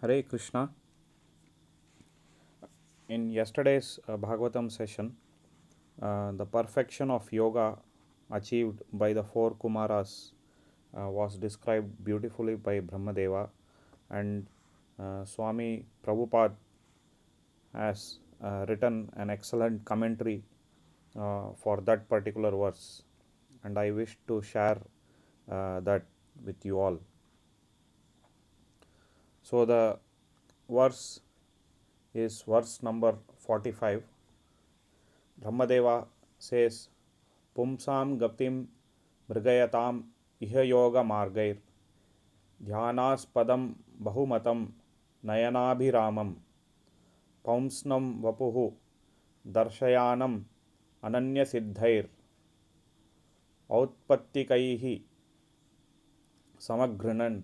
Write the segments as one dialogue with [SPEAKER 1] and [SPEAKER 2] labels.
[SPEAKER 1] Hare Krishna. In yesterday's Bhagavatam session, the perfection of yoga achieved by the four Kumaras was described beautifully by Brahmadeva, and Swami Prabhupada has written an excellent commentary for that particular verse, and I wish to share that with you all. So, the verse is verse number 45. Brahmadeva says, Pumsam gaptim mrigayatam iha yoga margair ध्यानास्पदं बहुमतं नयनाभिरामं पौंस्नं वपुः दर्शयानम् अनन्यसिद्धैर् औत्पत्तिकैः समघृणन्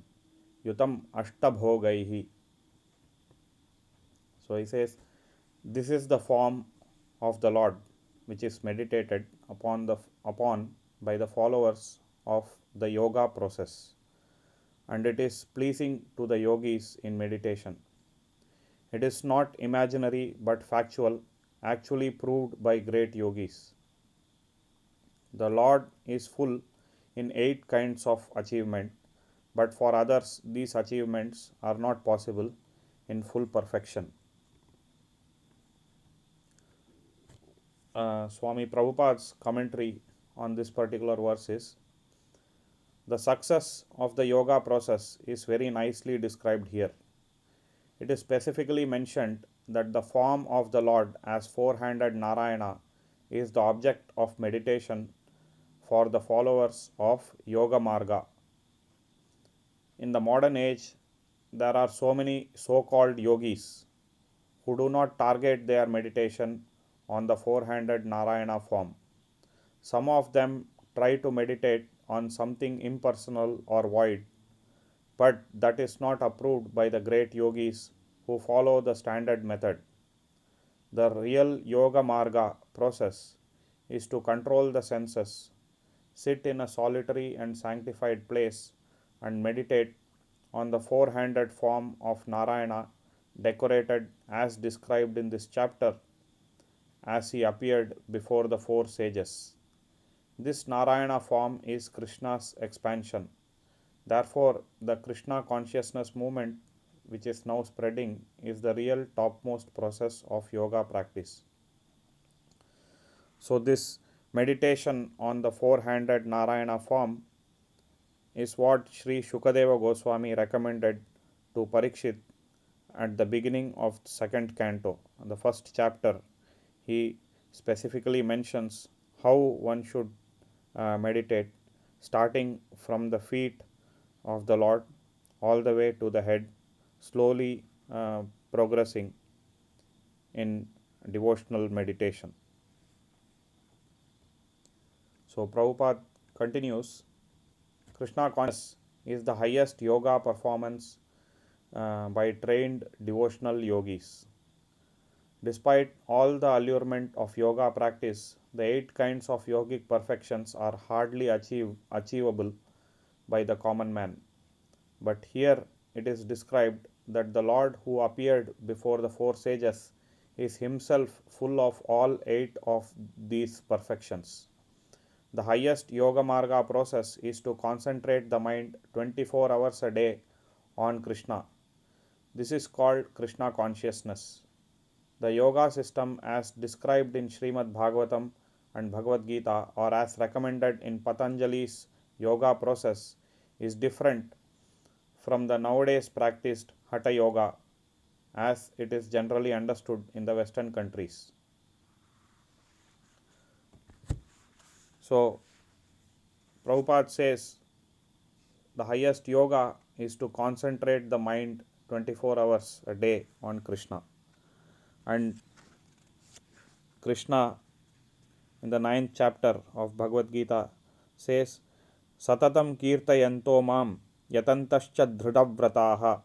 [SPEAKER 1] युतम् अष्टभोगैः. So he says, this is the form of the Lord which is meditated upon by the followers of the yoga process, and it is pleasing to the yogis in meditation. It is not imaginary but factual, actually proved by great yogis. The Lord is full in 8 kinds of achievement, but for others these achievements are not possible in full perfection. Swami Prabhupada's commentary on this particular verse is, the success of the yoga process is very nicely described here. It is specifically mentioned that the form of the Lord as four-handed Narayana is the object of meditation for the followers of Yoga Marga. In the modern age, there are so many so-called yogis who do not target their meditation on the four-handed Narayana form. Some of them try to meditate on something impersonal or void, but that is not approved by the great yogis who follow the standard method. The real Yoga Marga process is to control the senses, sit in a solitary and sanctified place, and meditate on the four-handed form of Narayana decorated as described in this chapter as he appeared before the four sages. This Narayana form is Krishna's expansion. Therefore, the Krishna consciousness movement which is now spreading is the real topmost process of yoga practice. So, this meditation on the four-handed Narayana form is what Sri Shukadeva Goswami recommended to Parikshit at the beginning of the second canto. In the first chapter, he specifically mentions how one should meditate, starting from the feet of the Lord all the way to the head, slowly progressing in devotional meditation. So Prabhupada continues, Krishna consciousness is the highest yoga performance by trained devotional yogis. Despite all the allurement of yoga practice, the 8 kinds of yogic perfections are hardly achievable by the common man. But here it is described that the Lord who appeared before the four sages is himself full of all 8 of these perfections. The highest Yoga Marga process is to concentrate the mind 24 hours a day on Krishna. This is called Krishna consciousness. The yoga system as described in Srimad Bhagavatam and Bhagavad Gita, or as recommended in Patanjali's yoga process, is different from the nowadays practiced Hatha Yoga as it is generally understood in the Western countries. So, Prabhupada says the highest yoga is to concentrate the mind 24 hours a day on Krishna. And Krishna in the 9th chapter of Bhagavad Gita says, Satatam kirtayanto mam yatantascha dhrudavrataha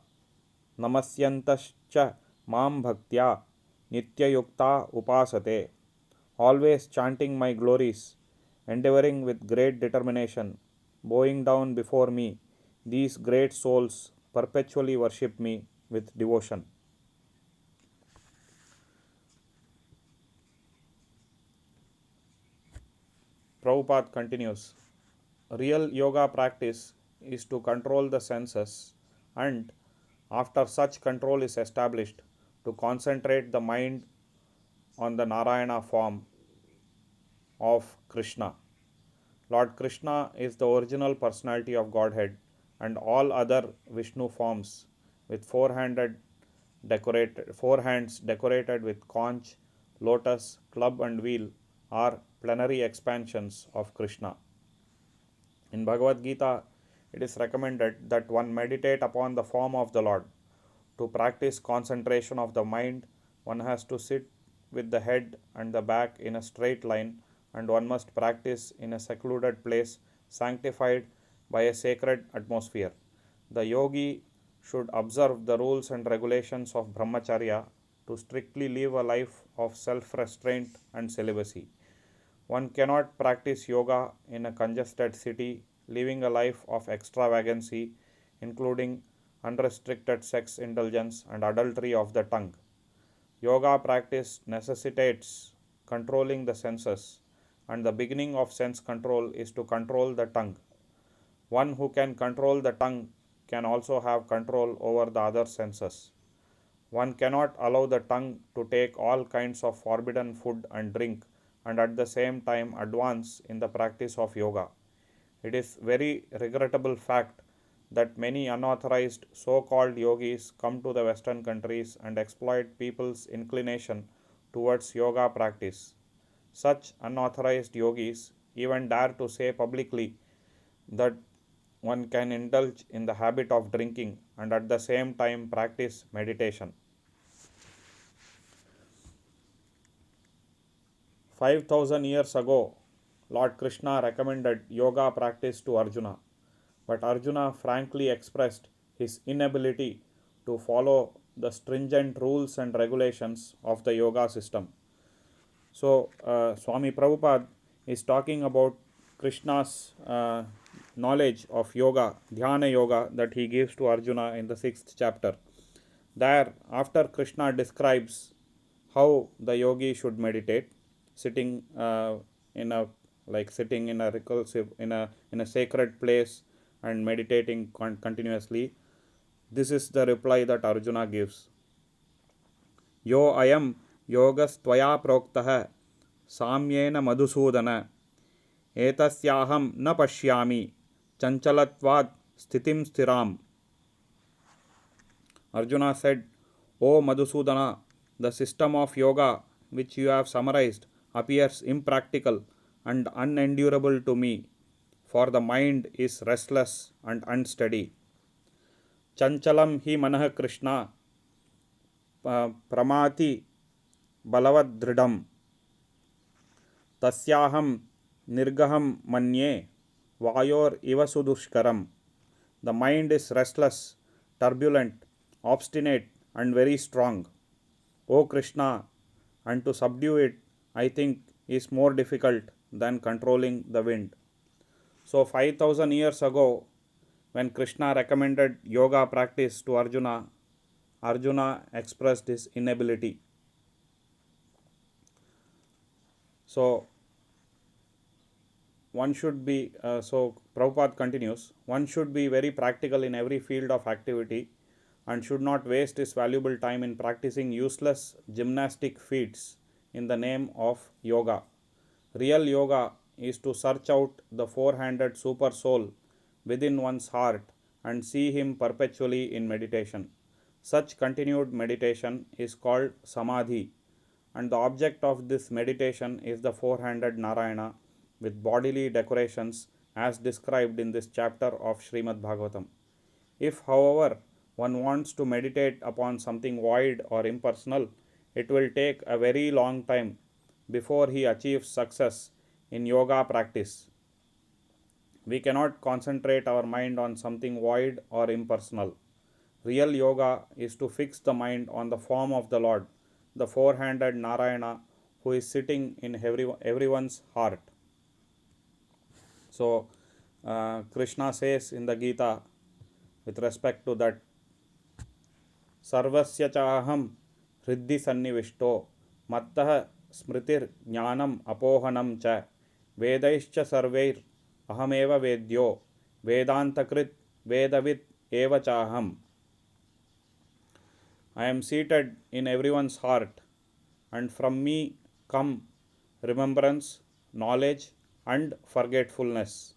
[SPEAKER 1] namasyantascha mam bhaktya nityayukta upasate. Always chanting my glories, endeavoring with great determination, bowing down before me, these great souls perpetually worship me with devotion. Prabhupada continues, real yoga practice is to control the senses, and after such control is established, to concentrate the mind on the Narayana form of Krishna. Lord Krishna is the original personality of Godhead, and all other Vishnu forms with four hands decorated with conch, lotus, club, and wheel are plenary expansions of Krishna. In Bhagavad Gita, it is recommended that one meditate upon the form of the Lord. To practice concentration of the mind, one has to sit with the head and the back in a straight line, and one must practice in a secluded place sanctified by a sacred atmosphere. The yogi should observe the rules and regulations of brahmacharya to strictly live a life of self restraint and celibacy. One cannot practice yoga in a congested city, living a life of extravagancy, including unrestricted sex indulgence and adultery of the tongue. Yoga practice necessitates controlling the senses, and the beginning of sense control is to control the tongue. One who can control the tongue can also have control over the other senses. One cannot allow the tongue to take all kinds of forbidden food and drink and at the same time advance in the practice of yoga. It is very regrettable fact that many unauthorized so-called yogis come to the western countries and exploit people's inclination towards yoga practice. Such unauthorized yogis even dare to say publicly that one can indulge in the habit of drinking and at the same time practice meditation. 5000 years ago, Lord Krishna recommended yoga practice to Arjuna, but Arjuna frankly expressed his inability to follow the stringent rules and regulations of the yoga system. So, Swami Prabhupada is talking about Krishna's knowledge of yoga, dhyana yoga, that he gives to Arjuna in the 6th chapter. There, after Krishna describes how the yogi should meditate, sitting in a sitting in a recursive in a sacred place and meditating continuously, this is the reply that Arjuna gives. यो अयम योगस्त्वया प्रोक्तः साम्येन मधुसूदन एतस्याहं न पश्यामि चंचलत्वात् स्थितिं स्थिराम. Arjuna said, O Madhusudana, the system of yoga which you have summarized appears impractical and unendurable to me, for the mind is restless and unsteady. Chanchalam hi manah Krishna pramati balavadridam tasyaham nirgaham manye vayor iva sudushkaram. The mind is restless, turbulent, obstinate, and very strong. O Krishna, and to subdue it, I think, is more difficult than controlling the wind. So, 5000 years ago, when Krishna recommended yoga practice to Arjuna, Arjuna expressed his inability. So, Prabhupada continues, one should be very practical in every field of activity and should not waste his valuable time in practicing useless gymnastic feats in the name of yoga. Real yoga is to search out the four-handed super soul within one's heart and see him perpetually in meditation. Such continued meditation is called samadhi, and the object of this meditation is the four-handed Narayana with bodily decorations as described in this chapter of Srimad Bhagavatam. If, however, one wants to meditate upon something void or impersonal, it will take a very long time before he achieves success in yoga practice. We cannot concentrate our mind on something void or impersonal. Real yoga is to fix the mind on the form of the Lord, the four-handed Narayana, who is sitting in everyone's heart. So, Krishna says in the Gita with respect to that, सर्वस्य चाहं हृदि सन्निविष्टो मत्तः स्मृतिर्ज्ञानम् अपोहनं च वेदैश्च सर्वैर् अहमेव वेद्यो वेदान्तकृत् वेदवित् एव चाहम्. I am seated in everyone's heart, and from me come remembrance, knowledge, and forgetfulness.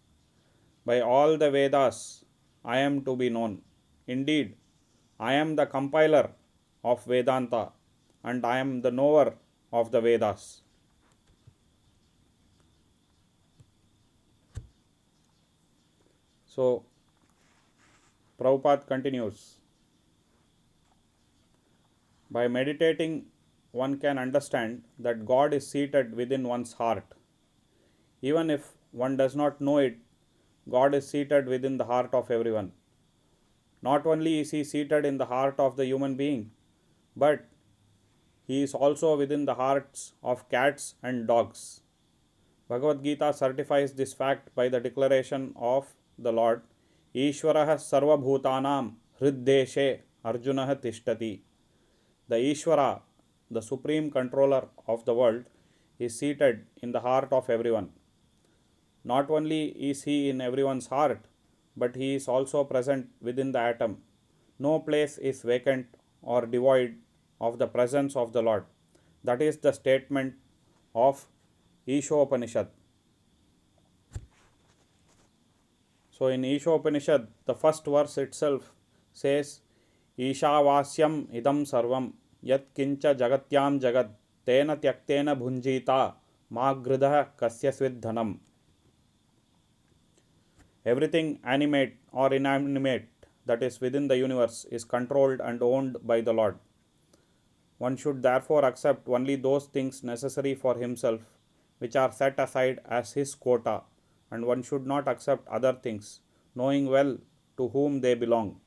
[SPEAKER 1] By all the Vedas I am to be known. Indeed, I am the compiler of Vedanta, and I am the knower of the Vedas. So, Prabhupada continues. By meditating, one can understand that God is seated within one's heart. Even if one does not know it, God is seated within the heart of everyone. Not only is He seated in the heart of the human being, but He is also within the hearts of cats and dogs. Bhagavad Gita certifies this fact by the declaration of the Lord, Ishwarah Sarvabhutanam Hriddeshe Arjunah Tishtati. The Ishvara, the supreme controller of the world, is seated in the heart of everyone. Not only is He in everyone's heart, but He is also present within the atom. No place is vacant or devoid of the presence of the Lord. That is the statement of Ishopanishad. So in Ishopanishad, the first verse itself says, Ishavasyam idam sarvam yat kincha jagatyam jagad tena tyaktena bhunjita magridah kasyasvid dhanam. Everything animate or inanimate that is within the universe is controlled and owned by the Lord. One should therefore accept only those things necessary for himself which are set aside as his quota, and one should not accept other things, knowing well to whom they belong.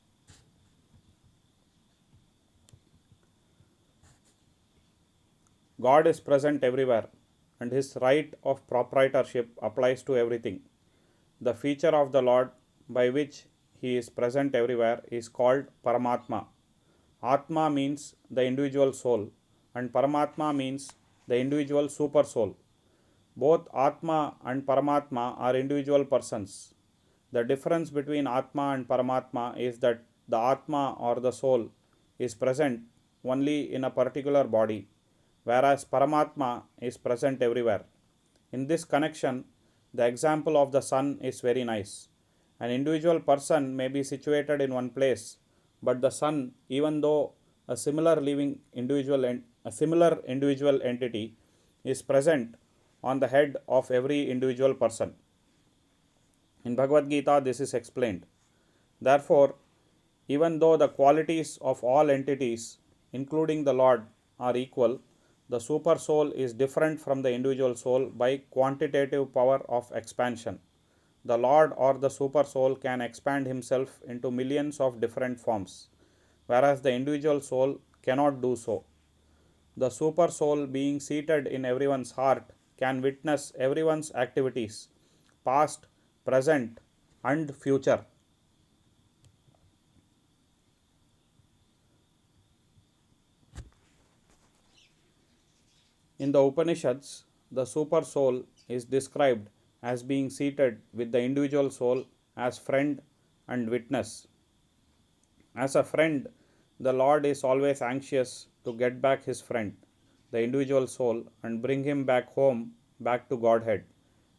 [SPEAKER 1] God is present everywhere, and His right of proprietorship applies to everything. The feature of the Lord by which He is present everywhere is called Paramatma. Atma means the individual soul, and Paramatma means the individual super soul. Both Atma and Paramatma are individual persons. The difference between Atma and Paramatma is that the Atma or the soul is present only in a particular body, whereas Paramatma is present everywhere. In this connection, the example of the sun is very nice. An individual person may be situated in one place, but the sun, even though a similar individual entity, is present on the head of every individual person. In Bhagavad Gita, this is explained. Therefore, even though the qualities of all entities, including the Lord, are equal, the super soul is different from the individual soul by quantitative power of expansion. The Lord or the super soul can expand himself into millions of different forms, whereas the individual soul cannot do so. The super soul, being seated in everyone's heart, can witness everyone's activities, past, present, and future. In the Upanishads, the super soul is described as being seated with the individual soul as friend and witness. As a friend, the Lord is always anxious to get back his friend, the individual soul, and bring him back home, back to Godhead.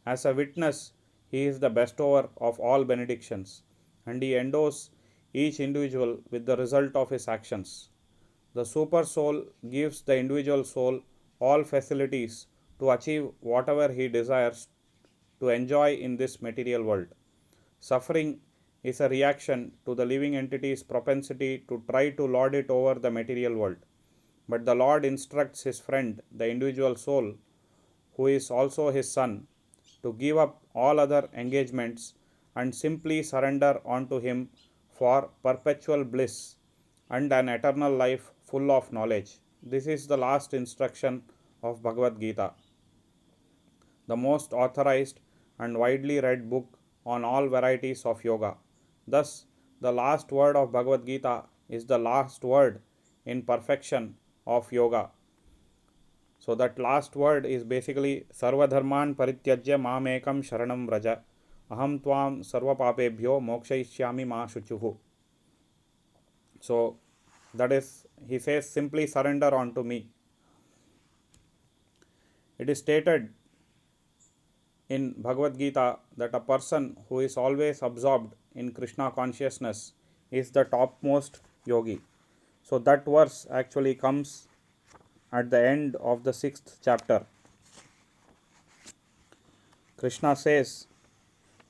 [SPEAKER 1] As a witness, he is the bestower of all benedictions, and he endows each individual with the result of his actions. The super soul gives the individual soul all facilities to achieve whatever he desires to enjoy in this material world. Suffering is a reaction to the living entity's propensity to try to lord it over the material world. But the Lord instructs his friend, the individual soul, who is also his son, to give up all other engagements and simply surrender unto him for perpetual bliss and an eternal life full of knowledge. This is the last instruction of Bhagavad Gita, the most authorized and widely read book on all varieties of yoga. Thus, the last word of Bhagavad Gita is the last word in perfection of yoga. So that last word is basically Sarvadharman Parityajya Mamekam Sharanam Vraja Aham Tvam Sarvapapebhyo Mokshayishyami Ma Shuchuhu. So that is, he says, simply surrender unto me. It is stated in Bhagavad Gita that a person who is always absorbed in Krishna consciousness is the topmost yogi. So that verse actually comes at the end of the 6th chapter. Krishna says,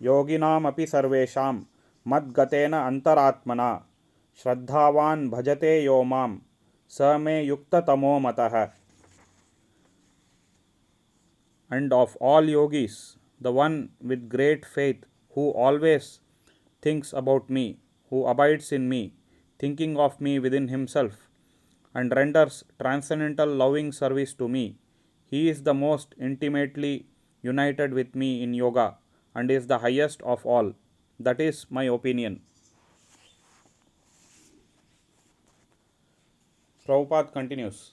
[SPEAKER 1] Yoginam api sarvesham madgatena antaratmana shraddhavan bhajate yomam same yukta tamo matah. And of all yogis, the one with great faith who always thinks about me, who abides in me, thinking of me within himself, and renders transcendental loving service to me, he is the most intimately united with me in yoga and is the highest of all. That is my opinion. Prabhupada continues,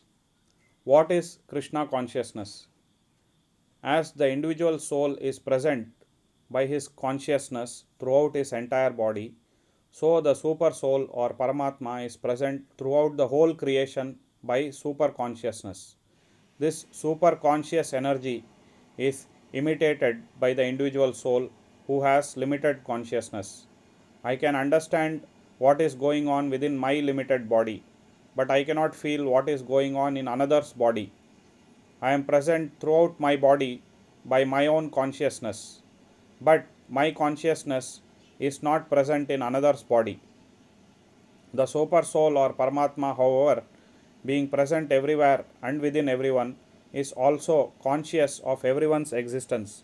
[SPEAKER 1] what is Krishna consciousness? As the individual soul is present by his consciousness throughout his entire body, so the super soul or Paramatma is present throughout the whole creation by super consciousness. This super conscious energy is imitated by the individual soul who has limited consciousness. I can understand what is going on within my limited body, but I cannot feel what is going on in another's body. I am present throughout my body by my own consciousness, but my consciousness is not present in another's body. The super soul or Paramatma, however, being present everywhere and within everyone, is also conscious of everyone's existence.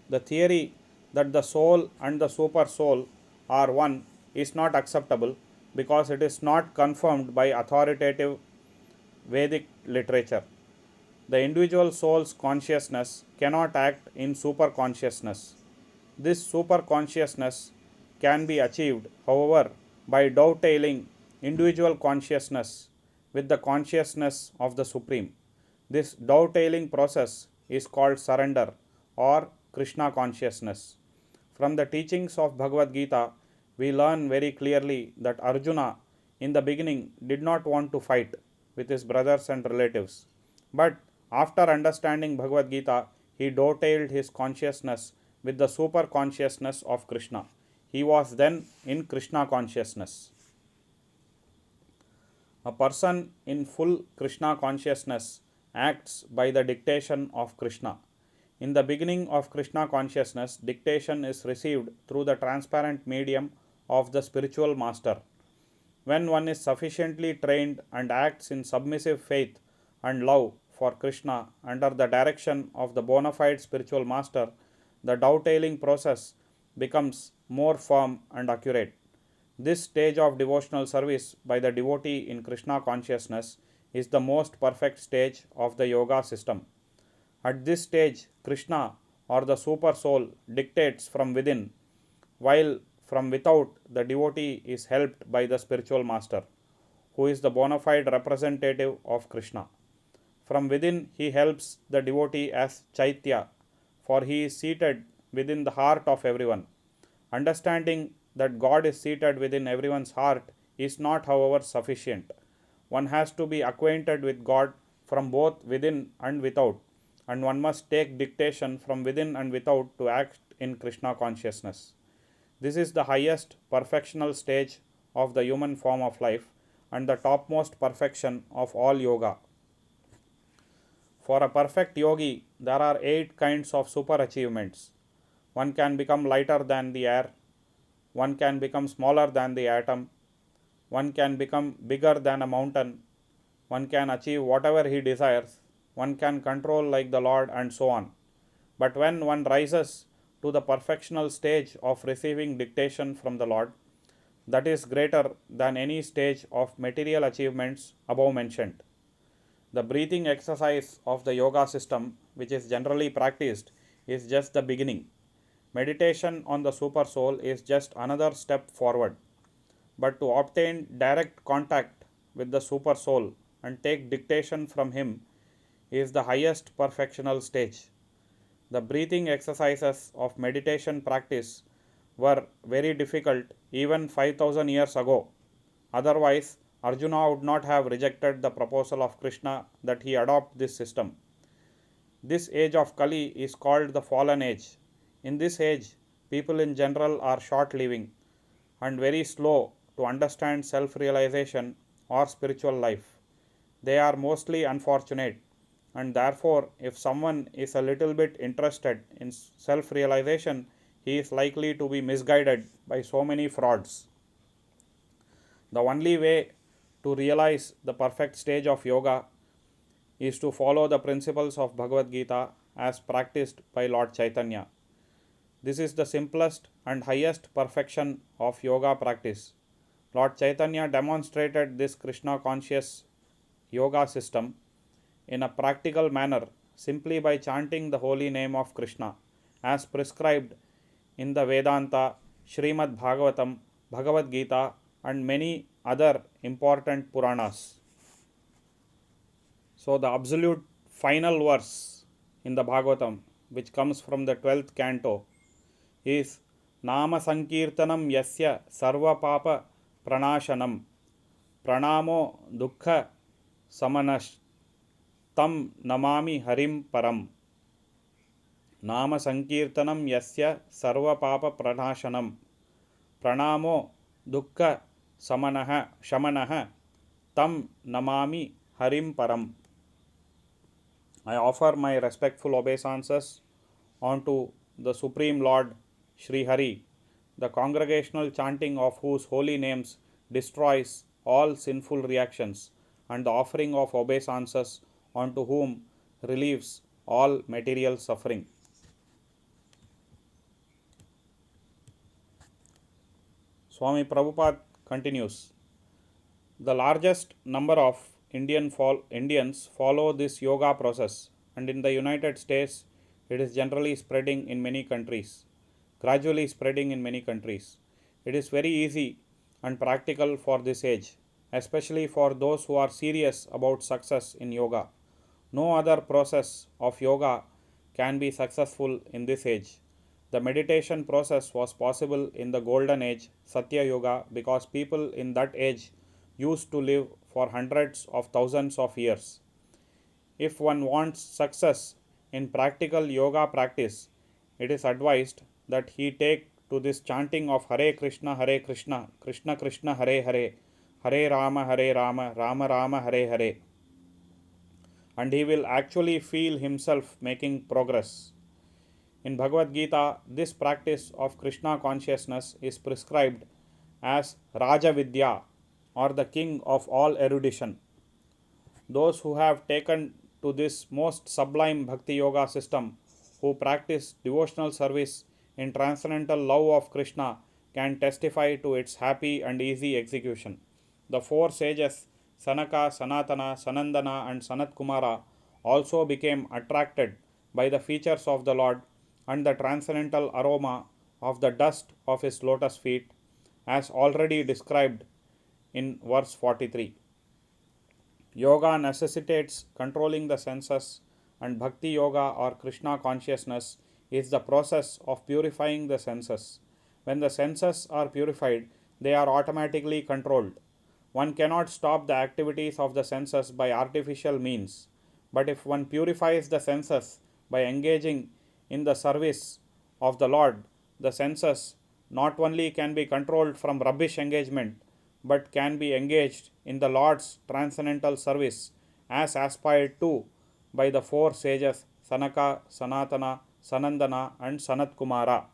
[SPEAKER 1] The theory that the soul and the super soul are one is not acceptable because it is not confirmed by authoritative Vedic literature. The individual soul's consciousness cannot act in super consciousness. This super consciousness can be achieved, however, by dovetailing individual consciousness with the consciousness of the Supreme. This dovetailing process is called surrender or Krishna consciousness. From the teachings of Bhagavad Gita, we learn very clearly that Arjuna in the beginning did not want to fight with his brothers and relatives. But after understanding Bhagavad Gita, he dovetailed his consciousness with the super consciousness of Krishna. He was then in Krishna consciousness. A person in full Krishna consciousness acts by the dictation of Krishna. In the beginning of Krishna consciousness, dictation is received through the transparent medium of the spiritual master. When one is sufficiently trained and acts in submissive faith and love for Krishna under the direction of the bona fide spiritual master, the dovetailing process becomes more firm and accurate. This stage of devotional service by the devotee in Krishna consciousness is the most perfect stage of the yoga system. At this stage, Krishna or the super soul dictates from within, while from without the devotee is helped by the spiritual master, who is the bona fide representative of Krishna. From within, he helps the devotee as Chaitya, for he is seated within the heart of everyone. Understanding that God is seated within everyone's heart is not, however, sufficient. One has to be acquainted with God from both within and without, and one must take dictation from within and without to act in Krishna consciousness. This is the highest perfectional stage of the human form of life and the topmost perfection of all yoga. For a perfect yogi, there are 8 kinds of super achievements. One can become lighter than the air, one can become smaller than the atom, one can become bigger than a mountain, one can achieve whatever he desires, one can control like the Lord, and so on. But when one rises to the perfectional stage of receiving dictation from the Lord, that is greater than any stage of material achievements above mentioned. The breathing exercise of the yoga system, which is generally practiced, is just the beginning. Meditation on the super soul is just another step forward. But to obtain direct contact with the super soul and take dictation from him is the highest perfectional stage. The breathing exercises of meditation practice were very difficult even 5000 years ago. Otherwise, Arjuna would not have rejected the proposal of Krishna that he adopt this system. This age of Kali is called the fallen age. In this age, people in general are short living and very slow to understand self realization or spiritual life. They are mostly unfortunate, and therefore, if someone is a little bit interested in self realization, he is likely to be misguided by so many frauds. The only way to realize the perfect stage of yoga is to follow the principles of Bhagavad Gita as practiced by Lord Chaitanya. This is the simplest and highest perfection of yoga practice. Lord Chaitanya demonstrated this Krishna conscious yoga system in a practical manner simply by chanting the holy name of Krishna as prescribed in the Vedanta, Srimad Bhagavatam, Bhagavad Gita, and many other important Puranas. So, the absolute final verse in the Bhagavatam, which comes from the 12th canto, is Nama Sankirtanam Yasya Sarva Papa Pranashanam Pranamo Dukkha Samanash Tam Namami Harim Param. Nama Sankirtanam Yasya Sarva Papa Pranashanam Pranamo Dukkha Shamanaha Tam Namami Harim Param. I offer my respectful obeisances unto the Supreme Lord Sri Hari, the congregational chanting of whose holy names destroys all sinful reactions, and the offering of obeisances unto whom relieves all material suffering. Swami Prabhupada continues, the largest number of Indians follow this yoga process, and in the United States, it is generally spreading in many countries, gradually spreading in many countries. It is very easy and practical for this age, especially for those who are serious about success in yoga. No other process of yoga can be successful in this age. The meditation process was possible in the golden age, Satya Yoga, because people in that age used to live for hundreds of thousands of years. If one wants success in practical yoga practice, it is advised that he take to this chanting of Hare Krishna, Krishna Krishna, Hare Hare, Hare Rama, Rama Rama, Hare Hare, and he will actually feel himself making progress. In Bhagavad Gita, this practice of Krishna consciousness is prescribed as Raja Vidya, or the king of all erudition. Those who have taken to this most sublime Bhakti Yoga system, who practice devotional service in transcendental love of Krishna, can testify to its happy and easy execution. The four sages, Sanaka, Sanatana, Sanandana, and Sanat Kumara, also became attracted by the features of the Lord and the transcendental aroma of the dust of his lotus feet, as already described in verse 43. Yoga necessitates controlling the senses, and Bhakti Yoga or Krishna consciousness is the process of purifying the senses. When the senses are purified, they are automatically controlled. One cannot stop the activities of the senses by artificial means, but if one purifies the senses by engaging in the service of the Lord, the senses not only can be controlled from rubbish engagement, but can be engaged in the Lord's transcendental service as aspired to by the four sages Sanaka, Sanatana, Sanandana, and Sanat Kumara.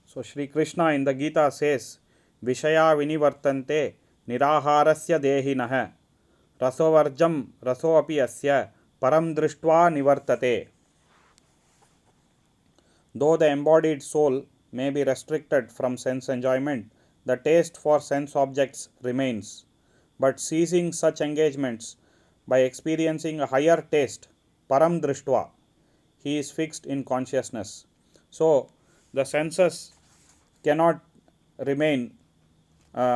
[SPEAKER 1] So Sri Krishna in the Gita says, Vishaya vinivartante niraharasya dehinah rasovarjam rasoapi asya param drishtva nivartate. Though the embodied soul may be restricted from sense enjoyment, the taste for sense objects remains. But ceasing such engagements by experiencing a higher taste, param drishtva, he is fixed in consciousness. So, the senses cannot remain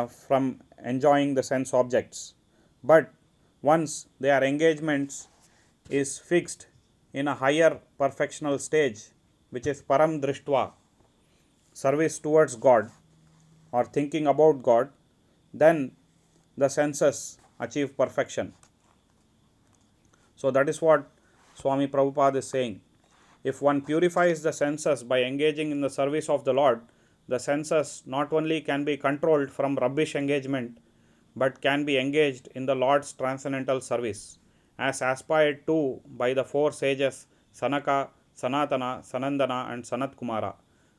[SPEAKER 1] from enjoying the sense objects. But once their engagements is fixed in a higher perfectional stage, which is param drishtva, service towards God or thinking about God, then the senses achieve perfection. So that is what Swami Prabhupada is saying. If one purifies the senses by engaging in the service of the Lord, the senses not only can be controlled from rubbish engagement, but can be engaged in the Lord's transcendental service, as aspired to by the four sages Sanaka, Sanatana, Sanandana, and Sanat Kumara.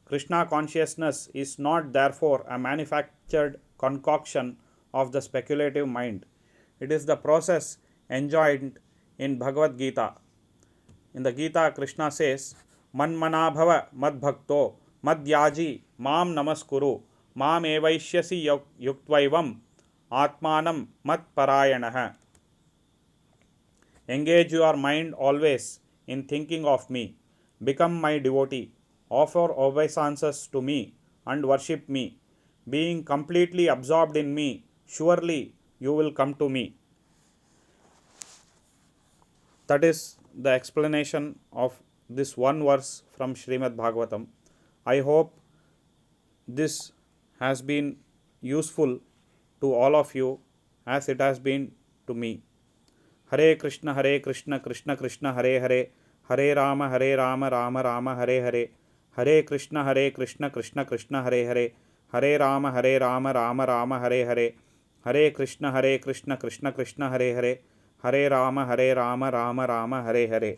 [SPEAKER 1] Krishna consciousness is not therefore a manufactured concoction of the speculative mind. It is the process enjoined in Bhagavad Gita. In the Gita, Krishna says, Manmanabhava madbhakto madhyaji mam namaskuru mam evaishyasi yuktvaivam atmanam matparayanaha. Engage your mind always in thinking of me. Become my devotee. Offer obeisances to me and worship me. Being completely absorbed in me, surely you will come to me. That is the explanation of this one verse from Srimad Bhagavatam. I hope this has been useful to all of you as it has been to me. Hare Krishna, Krishna Krishna, Hare Hare, Hare Rama, Rama Rama, Hare Hare, Hare Krishna, Krishna Krishna, Hare Hare, Hare Rama, Rama Rama, Hare Hare, Hare Krishna, Krishna Krishna, Hare Hare, Hare Rama, Rama Rama, Hare Hare.